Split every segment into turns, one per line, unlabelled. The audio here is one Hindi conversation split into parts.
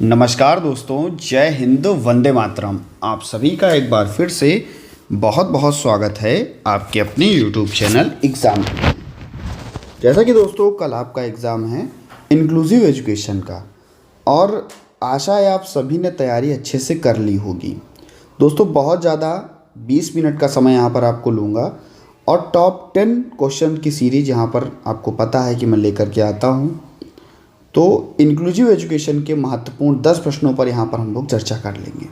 नमस्कार दोस्तों, जय हिंद, वंदे मातरम। आप सभी का एक बार फिर से बहुत बहुत स्वागत है आपके अपने YouTube चैनल एग्ज़ाम में। जैसा कि दोस्तों कल आपका एग्ज़ाम है इंक्लूसिव एजुकेशन का और आशा है आप सभी ने तैयारी अच्छे से कर ली होगी। दोस्तों बहुत ज़्यादा 20 मिनट का समय यहाँ पर आपको लूँगा और टॉप 10 क्वेश्चन की सीरीज़ यहाँ पर आपको पता है कि मैं लेकर के आता हूँ। तो इंक्लूसिव एजुकेशन के महत्वपूर्ण 10 प्रश्नों पर यहाँ पर हम लोग चर्चा कर लेंगे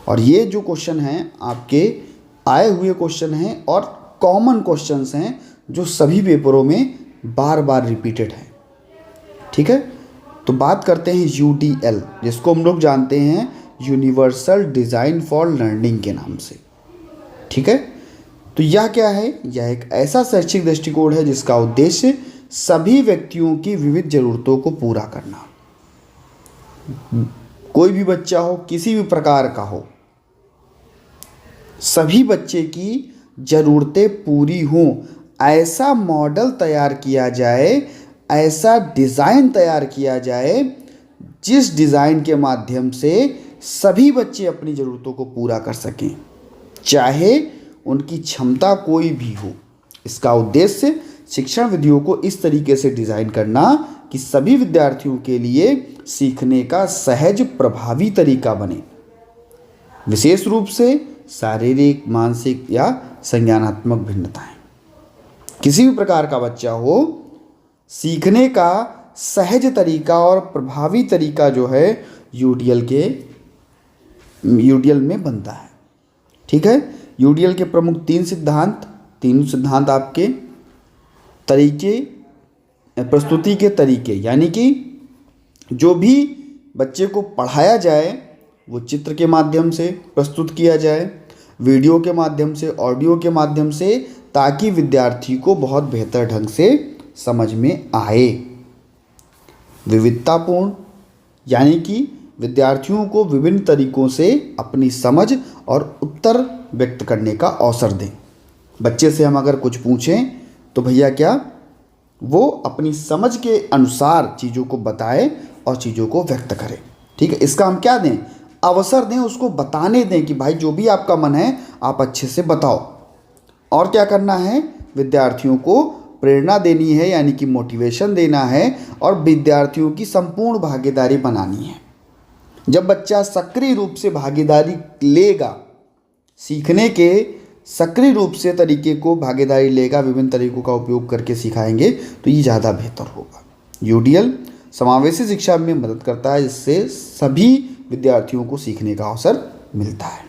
और ये जो क्वेश्चन हैं आपके आए हुए क्वेश्चन हैं और कॉमन क्वेश्चंस हैं जो सभी पेपरों में बार बार रिपीटेड है। ठीक है, तो बात करते हैं UDL, जिसको हम लोग जानते हैं यूनिवर्सल डिज़ाइन फॉर लर्निंग के नाम से। ठीक है, तो यह क्या है? यह एक ऐसा शैक्षिक दृष्टिकोण है जिसका उद्देश्य सभी व्यक्तियों की विविध ज़रूरतों को पूरा करना। कोई भी बच्चा हो, किसी भी प्रकार का हो, सभी बच्चे की ज़रूरतें पूरी हों, ऐसा मॉडल तैयार किया जाए, ऐसा डिज़ाइन तैयार किया जाए जिस डिज़ाइन के माध्यम से सभी बच्चे अपनी ज़रूरतों को पूरा कर सकें, चाहे उनकी क्षमता कोई भी हो। इसका उद्देश्य शिक्षण विधियों को इस तरीके से डिज़ाइन करना कि सभी विद्यार्थियों के लिए सीखने का सहज प्रभावी तरीका बने, विशेष रूप से शारीरिक, मानसिक या संज्ञानात्मक भिन्नताएं। किसी भी प्रकार का बच्चा हो, सीखने का सहज तरीका और प्रभावी तरीका जो है यूडीएल में बनता है। ठीक है, यूडीएल के प्रमुख तीनों सिद्धांत आपके तरीके, प्रस्तुति के तरीके, यानी कि जो भी बच्चे को पढ़ाया जाए वो चित्र के माध्यम से प्रस्तुत किया जाए, वीडियो के माध्यम से, ऑडियो के माध्यम से, ताकि विद्यार्थी को बहुत बेहतर ढंग से समझ में आए। विविधतापूर्ण, यानी कि विद्यार्थियों को विभिन्न तरीकों से अपनी समझ और उत्तर व्यक्त करने का अवसर दें। बच्चे से हम अगर कुछ पूछें तो भैया क्या वो अपनी समझ के अनुसार चीज़ों को बताए और चीज़ों को व्यक्त करें। ठीक है, इसका हम क्या दें? अवसर दें, उसको बताने दें कि भाई जो भी आपका मन है आप अच्छे से बताओ। और क्या करना है? विद्यार्थियों को प्रेरणा देनी है, यानी कि मोटिवेशन देना है और विद्यार्थियों की संपूर्ण भागीदारी बनानी है। जब बच्चा सक्रिय रूप से भागीदारी लेगा, सीखने के सक्रिय रूप से तरीके को भागीदारी लेगा, विभिन्न तरीकों का उपयोग करके सिखाएंगे तो ये ज़्यादा बेहतर होगा। यूडीएल समावेशी शिक्षा में मदद करता है, जिससे सभी विद्यार्थियों को सीखने का अवसर मिलता है।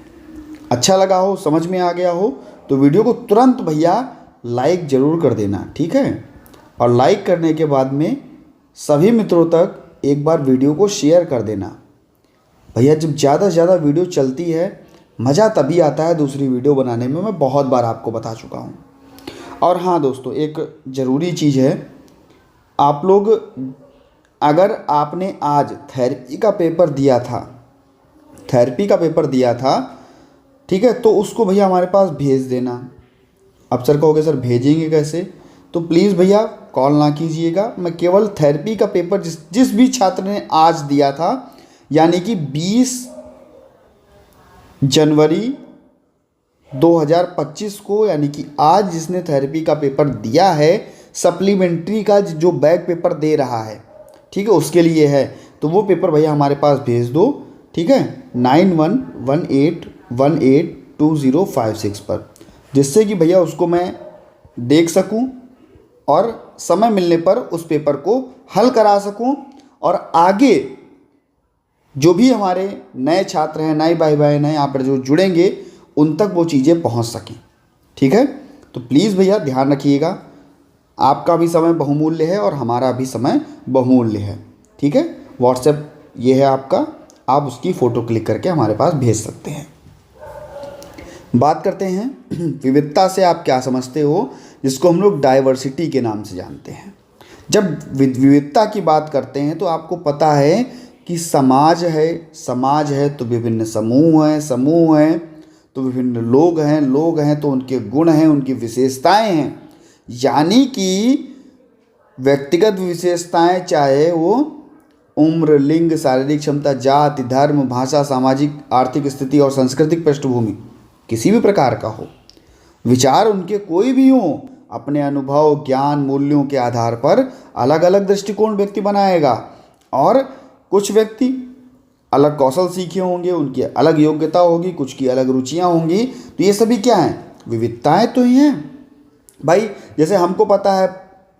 अच्छा लगा हो, समझ में आ गया हो तो वीडियो को तुरंत भैया लाइक ज़रूर कर देना। ठीक है, और लाइक करने के बाद में सभी मित्रों तक एक बार वीडियो को शेयर कर देना। भैया जब ज़्यादा से ज़्यादा वीडियो चलती है, मज़ा तभी आता है दूसरी वीडियो बनाने में, मैं बहुत बार आपको बता चुका हूँ। और हाँ दोस्तों, एक ज़रूरी चीज़ है, आप लोग अगर आपने आज थेरेपी का पेपर दिया था, ठीक है, तो उसको भैया हमारे पास भेज देना। अब सर कहोगे सर भेजेंगे कैसे? तो प्लीज़ भैया कॉल ना कीजिएगा, मैं केवल थेरेपी का पेपर जिस भी छात्र ने आज दिया था, यानी कि 20 जनवरी 2025 को, यानी कि आज जिसने थेरेपी का पेपर दिया है, सप्लीमेंट्री का जो बैक पेपर दे रहा है, ठीक है, उसके लिए है, तो वो पेपर भैया हमारे पास भेज दो। ठीक है, 9118182056 पर, जिससे कि भैया उसको मैं देख सकूं और समय मिलने पर उस पेपर को हल करा सकूं और आगे जो भी हमारे नए छात्र हैं, नए भाई बहन हैं यहाँ पर जो जुड़ेंगे, उन तक वो चीज़ें पहुँच सकें। ठीक है, तो प्लीज़ भैया ध्यान रखिएगा, आपका भी समय बहुमूल्य है और हमारा भी समय बहुमूल्य है। ठीक है, व्हाट्सएप ये है आपका, आप उसकी फ़ोटो क्लिक करके हमारे पास भेज सकते हैं। बात करते हैं विविधता से आप क्या समझते हो, जिसको हम लोग डाइवर्सिटी के नाम से जानते हैं। जब विविधता की बात करते हैं तो आपको पता है कि समाज है तो विभिन्न समूह हैं तो विभिन्न लोग हैं तो उनके गुण हैं, उनकी विशेषताएं हैं। यानी कि व्यक्तिगत विशेषताएं चाहे वो उम्र, लिंग, शारीरिक क्षमता, जाति, धर्म, भाषा, सामाजिक आर्थिक स्थिति और सांस्कृतिक पृष्ठभूमि किसी भी प्रकार का हो, विचार उनके कोई भी हों, अपने अनुभव, ज्ञान, मूल्यों के आधार पर अलग अलग दृष्टिकोण व्यक्ति बनाएगा। और कुछ व्यक्ति अलग कौशल सीखे होंगे, उनकी अलग योग्यता होगी, कुछ की अलग रुचियां होंगी। तो ये सभी क्या हैं? विविधताएं तो ही हैं भाई। जैसे हमको पता है,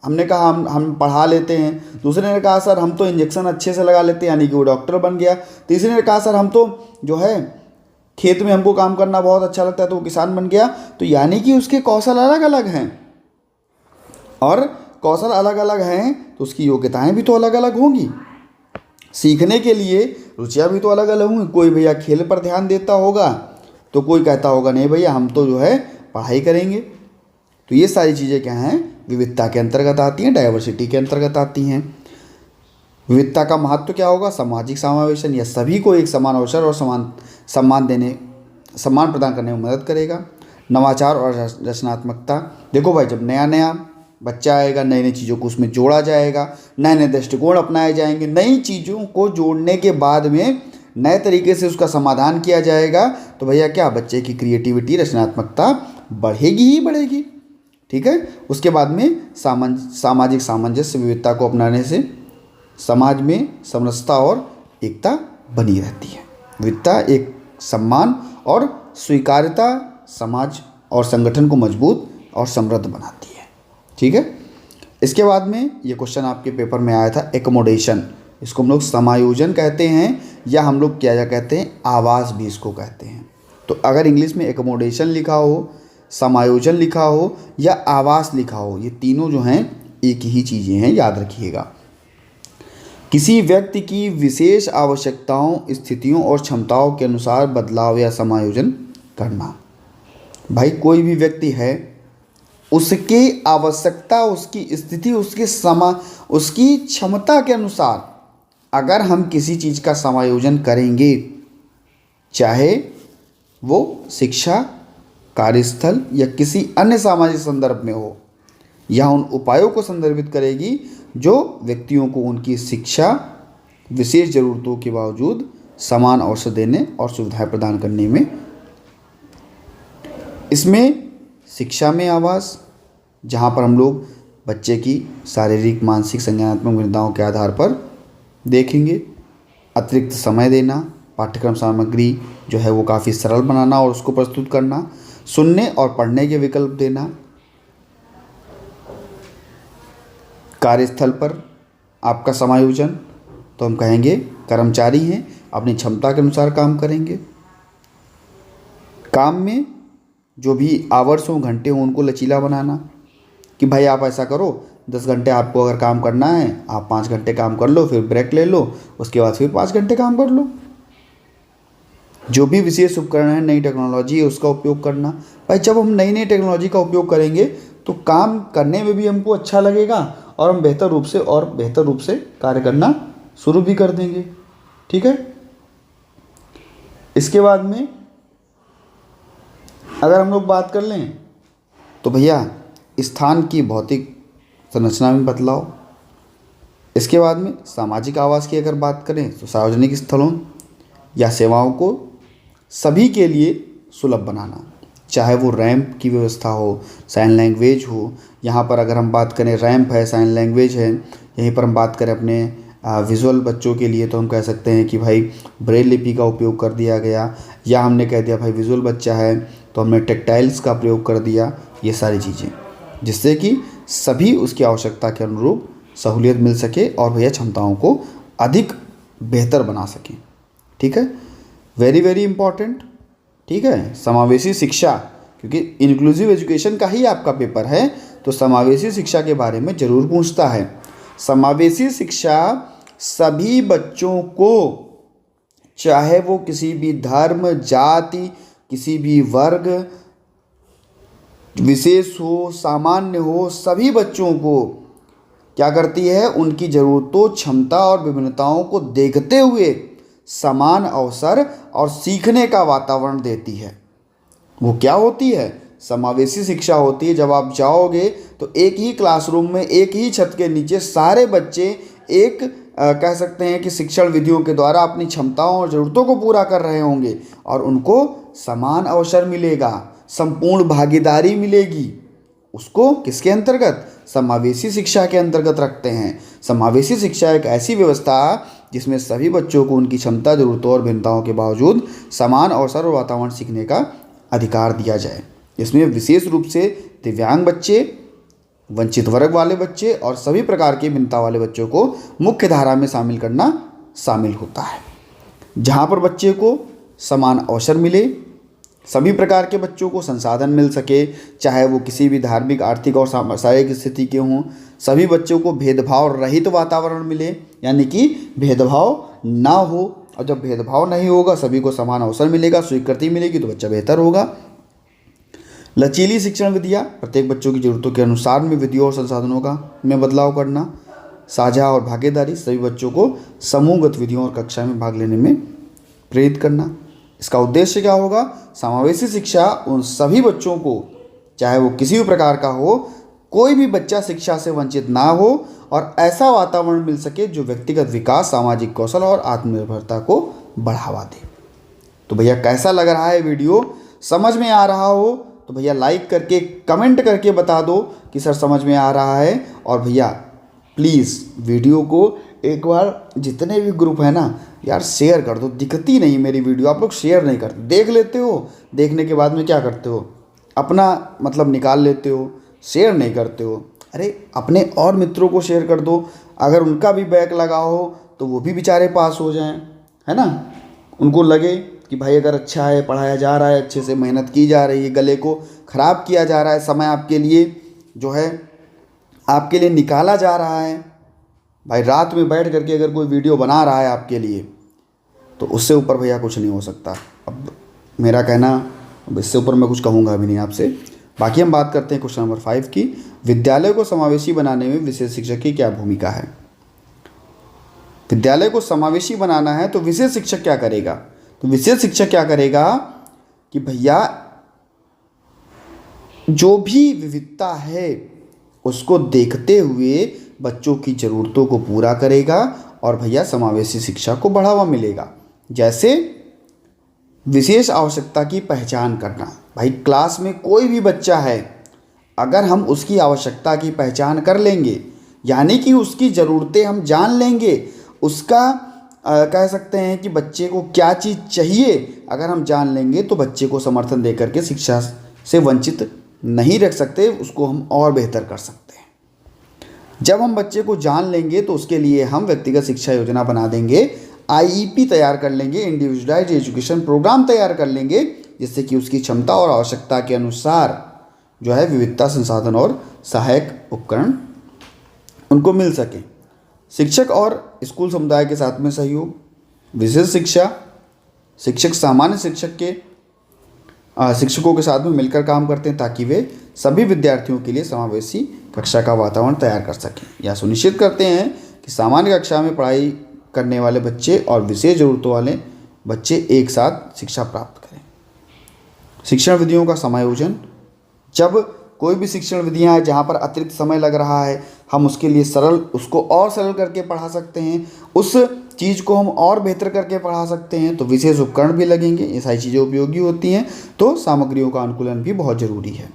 हमने कहा हम पढ़ा लेते हैं, दूसरे ने कहा सर हम तो इंजेक्शन अच्छे से लगा लेते हैं, यानी कि वो डॉक्टर बन गया। तीसरे ने कहा सर हम तो जो है खेत में हमको काम करना बहुत अच्छा लगता है, तो वो किसान बन गया। तो यानी कि उसके कौशल अलग अलग हैं, और कौशल अलग अलग हैं तो उसकी योग्यताएं भी तो अलग अलग होंगी। सीखने के लिए रुचियाँ भी तो अलग अलग होंगी। कोई भैया खेल पर ध्यान देता होगा, तो कोई कहता होगा नहीं भैया हम तो जो है पढ़ाई करेंगे। तो ये सारी चीज़ें क्या हैं? विविधता के अंतर्गत आती हैं, डाइवर्सिटी के अंतर्गत आती हैं। विविधता का महत्व क्या होगा? सामाजिक समावेशन, या सभी को एक समान अवसर और सम्मान प्रदान करने में मदद करेगा। नवाचार और रचनात्मकता, देखो भाई जब नया नया बच्चा आएगा, नई नई चीज़ों को उसमें जोड़ा जाएगा, नए नए दृष्टिकोण अपनाए जाएंगे, नई चीज़ों को जोड़ने के बाद में नए तरीके से उसका समाधान किया जाएगा, तो भैया क्या बच्चे की क्रिएटिविटी, रचनात्मकता बढ़ेगी ही बढ़ेगी। ठीक है। उसके बाद में सामाजिक सामंजस्य, विविधता को अपनाने से समाज में समरसता और एकता बनी रहती है। विविधता एक सम्मान और स्वीकार्यता समाज और संगठन को मजबूत और समृद्ध बनाती है। ठीक है। इसके बाद में ये क्वेश्चन आपके पेपर में आया था, एकोमोडेशन, इसको हम लोग समायोजन कहते हैं, या हम लोग क्या कहते हैं, आवास भी इसको कहते हैं। तो अगर इंग्लिश में एकोमोडेशन लिखा हो, समायोजन लिखा हो या आवास लिखा हो, ये तीनों जो हैं एक ही चीज़ें हैं, याद रखिएगा। किसी व्यक्ति की विशेष आवश्यकताओं, स्थितियों और क्षमताओं के अनुसार बदलाव या समायोजन करना। भाई कोई भी व्यक्ति है, उसकी आवश्यकता, उसकी स्थिति, उसकी क्षमता के अनुसार अगर हम किसी चीज़ का समायोजन करेंगे, चाहे वो शिक्षा, कार्यस्थल या किसी अन्य सामाजिक संदर्भ में हो, यह उन उपायों को संदर्भित करेगी जो व्यक्तियों को उनकी शिक्षा, विशेष ज़रूरतों के बावजूद समान अवसर देने और सुविधाएं प्रदान करने में। इसमें शिक्षा में आवास, जहाँ पर हम लोग बच्चे की शारीरिक, मानसिक, संज्ञानात्मक भिन्नताओं के आधार पर देखेंगे। अतिरिक्त समय देना, पाठ्यक्रम सामग्री जो है वो काफ़ी सरल बनाना और उसको प्रस्तुत करना, सुनने और पढ़ने के विकल्प देना। कार्यस्थल पर आपका समायोजन, तो हम कहेंगे कर्मचारी हैं, अपनी क्षमता के अनुसार काम करेंगे। काम में जो भी आवर्स हों, घंटे हों, उनको लचीला बनाना, कि भाई आप ऐसा करो 10 घंटे आपको अगर काम करना है, आप 5 घंटे काम कर लो, फिर ब्रेक ले लो, उसके बाद फिर 5 घंटे काम कर लो। जो भी विशेष उपकरण है, नई टेक्नोलॉजी है, उसका उपयोग करना। भाई जब हम नई नई टेक्नोलॉजी का उपयोग करेंगे तो काम करने में भी हमको अच्छा लगेगा और हम बेहतर रूप से कार्य करना शुरू भी कर देंगे। ठीक है। इसके बाद में अगर हम लोग बात कर लें तो भैया स्थान की भौतिक संरचना में बदलाव। इसके बाद में सामाजिक आवास की अगर बात करें तो सार्वजनिक स्थलों या सेवाओं को सभी के लिए सुलभ बनाना, चाहे वो रैंप की व्यवस्था हो, साइन लैंग्वेज हो। यहाँ पर अगर हम बात करें रैंप है, साइन लैंग्वेज है, यहीं पर हम बात करें अपने विजुअल बच्चों के लिए तो हम कह सकते हैं कि भाई ब्रेल लिपि का उपयोग कर दिया गया, या हमने कह दिया भाई विजुअल बच्चा है तो हमने टेक्टाइल्स का प्रयोग कर दिया। ये सारी चीज़ें जिससे कि सभी उसकी आवश्यकता के अनुरूप सहूलियत मिल सके और भैया क्षमताओं को अधिक बेहतर बना सकें। ठीक है। Very very important. ठीक है। समावेशी शिक्षा, क्योंकि इंक्लूसिव एजुकेशन का ही आपका पेपर है तो समावेशी शिक्षा के बारे में ज़रूर पूछता है। समावेशी शिक्षा सभी बच्चों को, चाहे वो किसी भी धर्म, जाति, किसी भी वर्ग, विशेष हो, सामान्य हो, सभी बच्चों को क्या करती है, उनकी ज़रूरतों, क्षमता और विभिन्नताओं को देखते हुए समान अवसर और सीखने का वातावरण देती है। वो क्या होती है? समावेशी शिक्षा होती है। जब आप जाओगे तो एक ही क्लासरूम में, एक ही छत के नीचे सारे बच्चे एक कह सकते हैं कि शिक्षण विधियों के द्वारा अपनी क्षमताओं और ज़रूरतों को पूरा कर रहे होंगे और उनको समान अवसर मिलेगा, संपूर्ण भागीदारी मिलेगी। उसको किसके अंतर्गत? समावेशी शिक्षा के अंतर्गत रखते हैं। समावेशी शिक्षा एक ऐसी व्यवस्था जिसमें सभी बच्चों को उनकी क्षमता, ज़रूरतों और भिन्नताओं के बावजूद समान अवसर और वातावरण सीखने का अधिकार दिया जाए। इसमें विशेष रूप से दिव्यांग बच्चे, वंचित वर्ग वाले बच्चे और सभी प्रकार की भिन्नता वाले बच्चों को मुख्य धारा में शामिल करना शामिल होता है, जहाँ पर बच्चे को समान अवसर मिले, सभी प्रकार के बच्चों को संसाधन मिल सके, चाहे वो किसी भी धार्मिक, आर्थिक और शारीरिक स्थिति के हों। सभी बच्चों को भेदभाव रहित वातावरण मिले, यानी कि भेदभाव ना हो, और जब भेदभाव नहीं होगा, सभी को समान अवसर मिलेगा, स्वीकृति मिलेगी, तो बच्चा बेहतर होगा। लचीली शिक्षण विधियाँ, प्रत्येक बच्चों की ज़रूरतों के अनुसार में विधियों और संसाधनों का में बदलाव करना। साझा और भागीदारी, सभी बच्चों को समूह गतिविधियों और कक्षा में भाग लेने में प्रेरित करना। इसका उद्देश्य क्या होगा? समावेशी शिक्षा उन सभी बच्चों को, चाहे वो किसी भी प्रकार का हो, कोई भी बच्चा शिक्षा से वंचित ना हो और ऐसा वातावरण मिल सके जो व्यक्तिगत विकास, सामाजिक कौशल और आत्मनिर्भरता को बढ़ावा दे। तो भैया कैसा लग रहा है वीडियो? समझ में आ रहा हो तो भैया लाइक करके, कमेंट करके बता दो कि सर समझ में आ रहा है। और भैया प्लीज़ वीडियो को एक बार जितने भी ग्रुप है ना यार शेयर कर दो। दिखती नहीं मेरी वीडियो, आप लोग शेयर नहीं करते, देख लेते हो, देखने के बाद में क्या करते हो, अपना मतलब निकाल लेते हो, शेयर नहीं करते हो। अरे अपने और मित्रों को शेयर कर दो, अगर उनका भी बैक लगा हो तो वो भी बेचारे पास हो जाएं, है ना। उनको लगे कि भाई अगर अच्छा है, पढ़ाया जा रहा है, अच्छे से मेहनत की जा रही है, गले को ख़राब किया जा रहा है, समय आपके लिए जो है आपके लिए निकाला जा रहा है। भाई रात में बैठ करके अगर कोई वीडियो बना रहा है आपके लिए, तो उससे ऊपर भैया कुछ नहीं हो सकता। अब मेरा कहना, अब इससे ऊपर मैं कुछ कहूँगा भी नहीं आपसे। बाकी हम बात करते हैं क्वेश्चन नंबर 5 की। विद्यालय को समावेशी बनाने में विशेष शिक्षक की क्या भूमिका है? विद्यालय को समावेशी बनाना है तो विशेष शिक्षक क्या करेगा? तो विशेष शिक्षक क्या करेगा कि भैया जो भी विविधता है उसको देखते हुए बच्चों की ज़रूरतों को पूरा करेगा और भैया समावेशी शिक्षा को बढ़ावा मिलेगा। जैसे विशेष आवश्यकता की पहचान करना। भाई क्लास में कोई भी बच्चा है, अगर हम उसकी आवश्यकता की पहचान कर लेंगे, यानी कि उसकी ज़रूरतें हम जान लेंगे, उसका कह सकते हैं कि बच्चे को क्या चीज़ चाहिए अगर हम जान लेंगे, तो बच्चे को समर्थन दे करके शिक्षा से वंचित नहीं रख सकते, उसको हम और बेहतर कर सकते हैं। जब हम बच्चे को जान लेंगे तो उसके लिए हम व्यक्तिगत शिक्षा योजना बना देंगे, आईईपी तैयार कर लेंगे, इंडिविजुअलाइज्ड एजुकेशन प्रोग्राम तैयार कर लेंगे, जिससे कि उसकी क्षमता और आवश्यकता के अनुसार जो है विविधता, संसाधन और सहायक उपकरण उनको मिल सके। शिक्षक और स्कूल समुदाय के साथ में सहयोग। विशेष शिक्षा शिक्षक सामान्य शिक्षकों के साथ में मिलकर काम करते हैं ताकि वे सभी विद्यार्थियों के लिए समावेशी कक्षा का वातावरण तैयार कर सकें, या सुनिश्चित करते हैं कि सामान्य कक्षा में पढ़ाई करने वाले बच्चे और विशेष ज़रूरतों वाले बच्चे एक साथ शिक्षा प्राप्त करें। शिक्षण विधियों का समायोजन। जब कोई भी शिक्षण विधियाँ हैं जहाँ पर अतिरिक्त समय लग रहा है, हम उसके लिए उसको और सरल करके पढ़ा सकते हैं, उस चीज़ को हम और बेहतर करके पढ़ा सकते हैं, तो विशेष उपकरण भी लगेंगे। ये सारी चीज़ें उपयोगी होती हैं, तो सामग्रियों का अनुकूलन भी बहुत ज़रूरी है।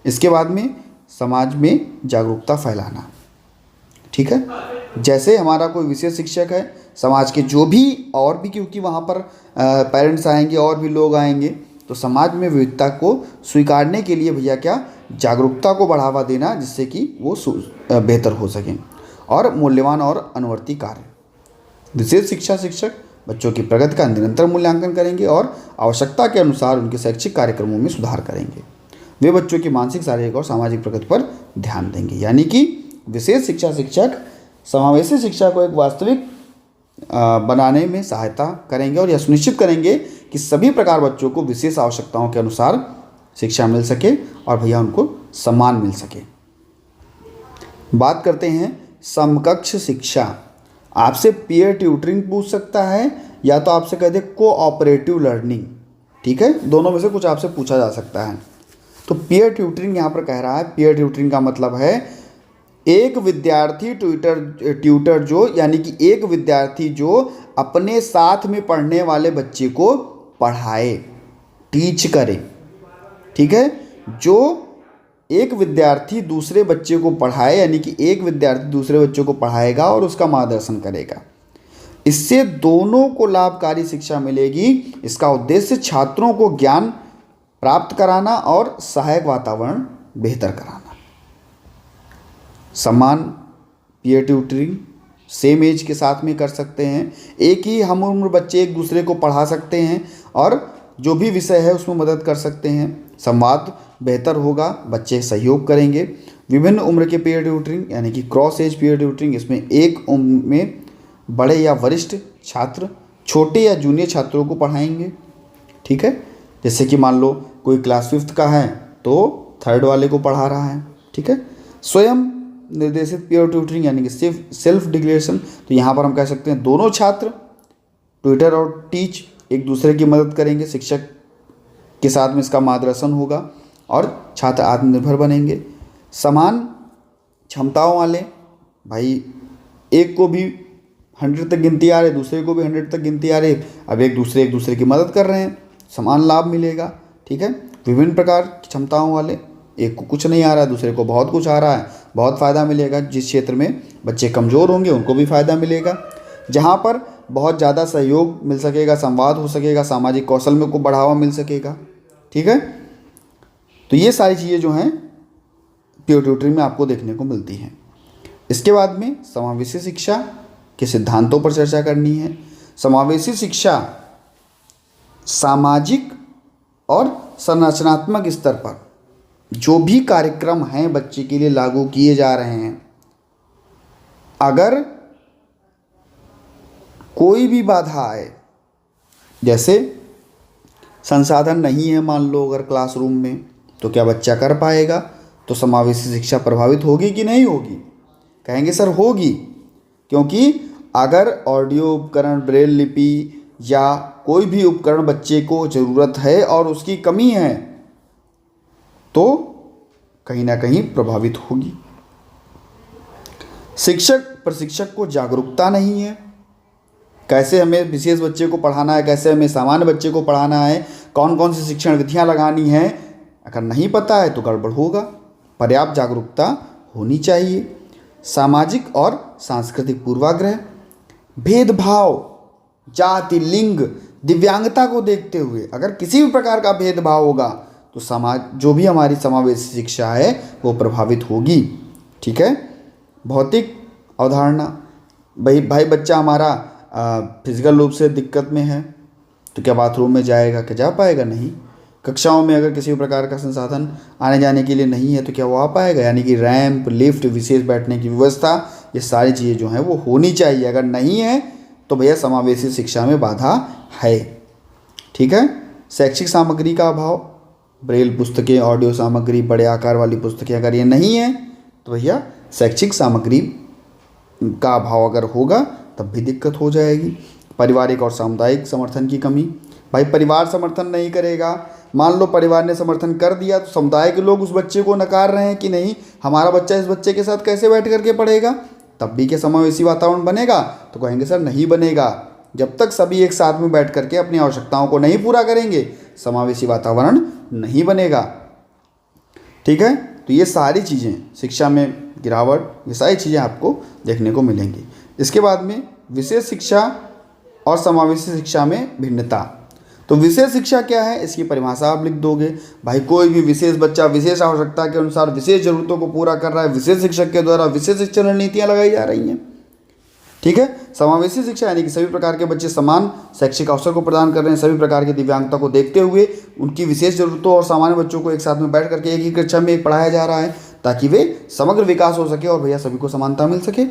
इसके बाद में समाज में जागरूकता फैलाना। ठीक है, जैसे हमारा कोई विशेष शिक्षक है, समाज के जो भी और भी, क्योंकि वहाँ पर पेरेंट्स आएंगे और भी लोग आएंगे, तो समाज में विविधता को स्वीकारने के लिए भैया क्या, जागरूकता को बढ़ावा देना, जिससे कि वो बेहतर हो सकें। और मूल्यवान और अनुवर्ती कार्य। विशेष शिक्षा शिक्षक बच्चों की प्रगति का निरंतर मूल्यांकन करेंगे और आवश्यकता के अनुसार उनके शैक्षिक कार्यक्रमों में सुधार करेंगे। वे बच्चों की मानसिक, शारीरिक और सामाजिक प्रगति पर ध्यान देंगे। यानी कि विशेष शिक्षा शिक्षक समावेशी शिक्षा को एक वास्तविक बनाने में सहायता करेंगे और यह सुनिश्चित करेंगे कि सभी प्रकार बच्चों को विशेष आवश्यकताओं के अनुसार शिक्षा मिल सके और भैया उनको सम्मान मिल सके। बात करते हैं समकक्ष शिक्षा। आपसे पीयर ट्यूटरिंग पूछ सकता है, या तो आपसे कह दे कोऑपरेटिव लर्निंग। ठीक है, दोनों में से कुछ आपसे पूछा जा सकता है। तो पीयर ट्यूटरिंग यहाँ पर कह रहा है, पीयर ट्यूटरिंग का मतलब है एक विद्यार्थी ट्यूटर जो, यानी कि एक विद्यार्थी जो अपने साथ में पढ़ने वाले बच्चे को पढ़ाए, टीच करे। ठीक है, जो एक विद्यार्थी दूसरे बच्चे को पढ़ाए, यानी कि एक विद्यार्थी दूसरे बच्चे को पढ़ाएगा और उसका मार्गदर्शन करेगा। इससे दोनों को लाभकारी शिक्षा मिलेगी। इसका उद्देश्य छात्रों को ज्ञान प्राप्त कराना और सहायक वातावरण बेहतर कराना। समान पीयर ट्यूटरिंग सेम एज के साथ में कर सकते हैं। एक ही हम उम्र बच्चे एक दूसरे को पढ़ा सकते हैं और जो भी विषय है उसमें मदद कर सकते हैं। संवाद बेहतर होगा, बच्चे सहयोग करेंगे। विभिन्न उम्र के पीयर ट्यूटरिंग यानी कि क्रॉस एज पीयर ट्यूटरिंग, इसमें एक उम्र में बड़े या वरिष्ठ छात्र छोटे या जूनियर छात्रों को पढ़ाएंगे। ठीक है, जैसे कि मान लो कोई क्लास 5th का है तो 3rd वाले को पढ़ा रहा है। ठीक है, स्वयं निर्देशित पीयर ट्यूटरिंग यानी कि सेल्फ डिक्लेरेशन, तो यहाँ पर हम कह सकते हैं दोनों छात्र ट्यूटर और टीच एक दूसरे की मदद करेंगे, शिक्षक के साथ में इसका मार्गदर्शन होगा और छात्र आत्मनिर्भर बनेंगे। समान क्षमताओं वाले, भाई एक को भी 100 तक गिनती आ रही, दूसरे को भी 100 तक गिनती आ रही, अब एक दूसरे की मदद कर रहे हैं, समान लाभ मिलेगा। ठीक है, विभिन्न प्रकार की क्षमताओं वाले, एक को कुछ नहीं आ रहा है, दूसरे को बहुत कुछ आ रहा है, बहुत फ़ायदा मिलेगा। जिस क्षेत्र में बच्चे कमज़ोर होंगे उनको भी फ़ायदा मिलेगा। जहाँ पर बहुत ज़्यादा सहयोग मिल सकेगा, संवाद हो सकेगा, सामाजिक कौशल में को बढ़ावा मिल सकेगा। ठीक है, तो ये सारी चीज़ें जो हैं पीयर ट्यूटरिंग में आपको देखने को मिलती हैं। इसके बाद में समावेशी शिक्षा के सिद्धांतों पर चर्चा करनी है। समावेशी शिक्षा सामाजिक और संरचनात्मक स्तर पर जो भी कार्यक्रम हैं बच्चे के लिए लागू किए जा रहे हैं, अगर कोई भी बाधा आए, जैसे संसाधन नहीं है मान लो अगर क्लासरूम में, तो क्या बच्चा कर पाएगा? तो समावेशी शिक्षा प्रभावित होगी कि नहीं होगी? कहेंगे सर होगी, क्योंकि अगर ऑडियो उपकरण, ब्रेल लिपि या कोई भी उपकरण बच्चे को ज़रूरत है और उसकी कमी है तो कहीं ना कहीं प्रभावित होगी। शिक्षक प्रशिक्षक को जागरूकता नहीं है, कैसे हमें विशेष बच्चे को पढ़ाना है, कैसे हमें सामान्य बच्चे को पढ़ाना है, कौन कौन सी शिक्षण विधियां लगानी है, अगर नहीं पता है तो गड़बड़ होगा। पर्याप्त जागरूकता होनी चाहिए। सामाजिक और सांस्कृतिक पूर्वाग्रह, भेदभाव, जाति, लिंग, दिव्यांगता को देखते हुए अगर किसी भी प्रकार का भेदभाव होगा तो समाज जो भी हमारी समावेशी शिक्षा है वो प्रभावित होगी। ठीक है, भौतिक अवधारणा, भाई बच्चा हमारा फिजिकल रूप से दिक्कत में है तो क्या बाथरूम में जाएगा? क्या जा पाएगा? नहीं। कक्षाओं में अगर किसी भी प्रकार का संसाधन आने जाने के लिए नहीं है तो क्या वो आ पाएगा? यानी कि रैंप, लिफ्ट, विशेष बैठने की व्यवस्था, ये सारी चीज़ें जो हैं वो होनी चाहिए। अगर नहीं है तो भैया समावेशी शिक्षा में बाधा है। ठीक है, शैक्षिक सामग्री का अभाव, ब्रेल पुस्तकें, ऑडियो सामग्री, बड़े आकार वाली पुस्तकें, अगर ये नहीं है तो भैया शैक्षिक सामग्री का अभाव अगर होगा तब भी दिक्कत हो जाएगी। पारिवारिक और सामुदायिक समर्थन की कमी, भाई परिवार समर्थन नहीं करेगा, मान लो परिवार ने समर्थन कर दिया तो समुदाय के लोग उस बच्चे को नकार रहे हैं कि नहीं हमारा बच्चा इस बच्चे के साथ कैसे बैठ करके पढ़ेगा, तब भी क्या समावेशी वातावरण बनेगा? तो कहेंगे सर नहीं बनेगा। जब तक सभी एक साथ में बैठ करके अपनी आवश्यकताओं को नहीं पूरा करेंगे समावेशी वातावरण नहीं बनेगा। ठीक है, तो ये सारी चीज़ें, शिक्षा में गिरावट, ये सारी चीज़ें आपको देखने को मिलेंगी। इसके बाद में विशेष शिक्षा और समावेशी शिक्षा में भिन्नता। तो विशेष शिक्षा क्या है, इसकी परिभाषा आप लिख दोगे। भाई कोई भी विशेष बच्चा विशेष आवश्यकता के अनुसार विशेष जरूरतों को पूरा कर रहा है, विशेष शिक्षक के द्वारा विशेष शिक्षण रणनीतियाँ लगाई जा रही हैं। ठीक है, समावेशी शिक्षा यानी कि सभी प्रकार के बच्चे समान शैक्षिक अवसर को प्रदान कर रहे हैं, सभी प्रकार की दिव्यांगता को देखते हुए उनकी विशेष जरूरतों और सामान्य बच्चों को एक साथ में बैठ करके एक ही कक्षा में पढ़ाया जा रहा है ताकि वे समग्र विकास हो सके और भैया सभी को समानता मिल सके।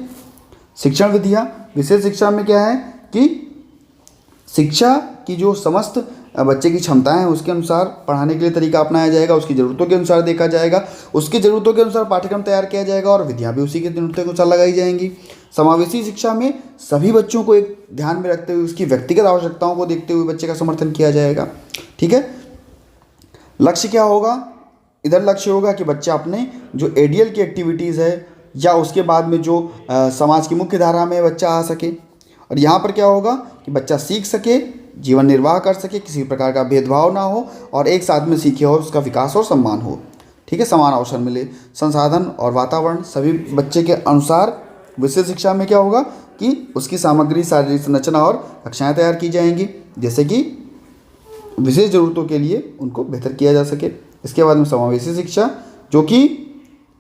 शिक्षण विधियाँ, विशेष शिक्षा में क्या है कि शिक्षा की जो समस्त बच्चे की क्षमताएं हैं उसके अनुसार पढ़ाने के लिए तरीका अपनाया जाएगा, उसकी ज़रूरतों के अनुसार देखा जाएगा, उसकी ज़रूरतों के अनुसार पाठ्यक्रम तैयार किया जाएगा और विधियाँ भी उसी के ज़रूरतों के अनुसार लगाई जाएंगी। समावेशी शिक्षा में सभी बच्चों को एक ध्यान में रखते हुए उसकी व्यक्तिगत आवश्यकताओं को देखते हुए बच्चे का समर्थन किया जाएगा। ठीक है, लक्ष्य क्या होगा? इधर लक्ष्य होगा कि बच्चा अपने जो एडीएल की एक्टिविटीज़ है, या उसके बाद में जो समाज की मुख्य धारा में बच्चा आ सके। और यहाँ पर क्या होगा कि बच्चा सीख सके, जीवन निर्वाह कर सके, किसी प्रकार का भेदभाव ना हो और एक साथ में सीखे और उसका विकास और सम्मान हो। ठीक है, समान अवसर मिले, संसाधन और वातावरण सभी बच्चे के अनुसार। विषय शिक्षा में क्या होगा कि उसकी सामग्री, शारीरिक संरचना और कक्षाएं तैयार की जाएंगी, जैसे कि विशेष ज़रूरतों के लिए उनको बेहतर किया जा सके। इसके बाद में समावेशी शिक्षा, जो कि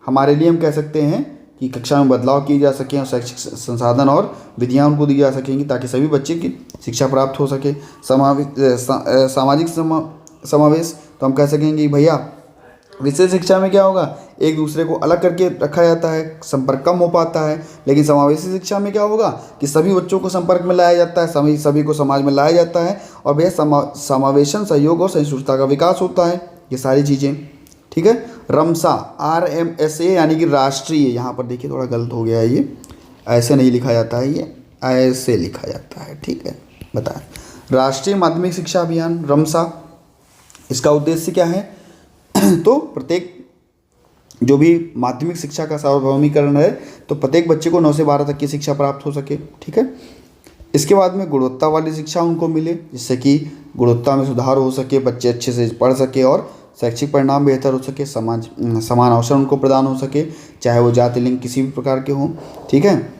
हमारे लिए हम कह सकते हैं कि कक्षा में बदलाव किए जा सकें और शैक्षिक संसाधन और विधियाँ उनको दी जा सकेंगी ताकि सभी बच्चे की शिक्षा प्राप्त हो सके। सामाजिक समावेश, तो हम कह सकेंगे भैया विशेष शिक्षा में क्या होगा, एक दूसरे को अलग करके रखा जाता है, संपर्क कम हो पाता है। लेकिन समावेशी शिक्षा में क्या होगा कि सभी बच्चों को संपर्क में लाया जाता है, सभी को समाज में लाया जाता है और भैया समावेशन, सहयोग और सहिष्णुता का विकास होता है, ये सारी चीज़ें। ठीक है, रमसा, RMSA यानी कि राष्ट्रीय, यहाँ पर देखिए थोड़ा गलत हो गया है, ये ऐसे नहीं लिखा जाता है, ये ऐसे लिखा जाता है। ठीक है, बताएं, राष्ट्रीय माध्यमिक शिक्षा अभियान रमसा, इसका उद्देश्य क्या है तो प्रत्येक जो भी माध्यमिक शिक्षा का सार्वभौमिकरण है, तो प्रत्येक बच्चे को 9 से 12 तक की शिक्षा प्राप्त हो सके। ठीक है, इसके बाद में गुणवत्ता वाली शिक्षा उनको मिले, जिससे कि गुणवत्ता में सुधार हो सके, बच्चे अच्छे से पढ़ सके और शैक्षिक परिणाम बेहतर हो सके, समान अवसर उनको प्रदान हो सके, चाहे वो जाति लिंग किसी भी प्रकार के हों। ठीक है,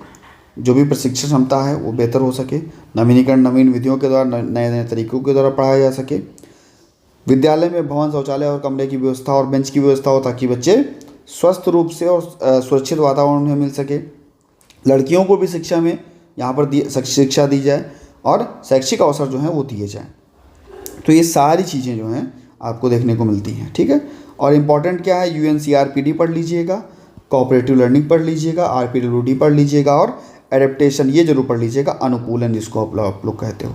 जो भी प्रशिक्षण क्षमता है वो बेहतर हो सके, नवीनीकरण, नवीन विधियों के द्वारा, नए नए तरीकों के द्वारा पढ़ाया जा सके। विद्यालय में भवन, शौचालय और कमरे की व्यवस्था और बेंच की व्यवस्था हो ताकि बच्चे स्वस्थ रूप से और सुरक्षित वातावरण में मिल सके। लड़कियों को भी शिक्षा में यहाँ पर शिक्षा दी जाए और शैक्षिक अवसर जो हैं वो दिए जाएँ। तो ये सारी चीज़ें जो हैं आपको देखने को मिलती हैं। ठीक है, और इम्पॉर्टेंट क्या है, UNCRPD पढ़ लीजिएगा, कोऑपरेटिव लर्निंग पढ़ लीजिएगा, RPWD पढ़ लीजिएगा और एडेप्टेशन ये जरूर पढ़ लीजिएगा, अनुकूलन जिसको आप लोग कहते हो,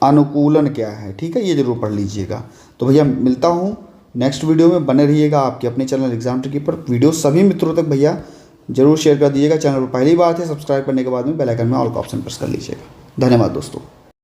अनुकूलन क्या है। ठीक है, ये जरूर पढ़ लीजिएगा। तो भैया मिलता हूँ नेक्स्ट वीडियो में, बने रहिएगा आपके अपने चैनल एग्जाम ट्रिकी पर। वीडियो सभी मित्रों तक भैया जरूर शेयर कर दीजिएगा। चैनल पर पहली बार है, सब्सक्राइब करने के बाद में बेल आइकन में ऑल का ऑप्शन प्रेस कर लीजिएगा। धन्यवाद दोस्तों।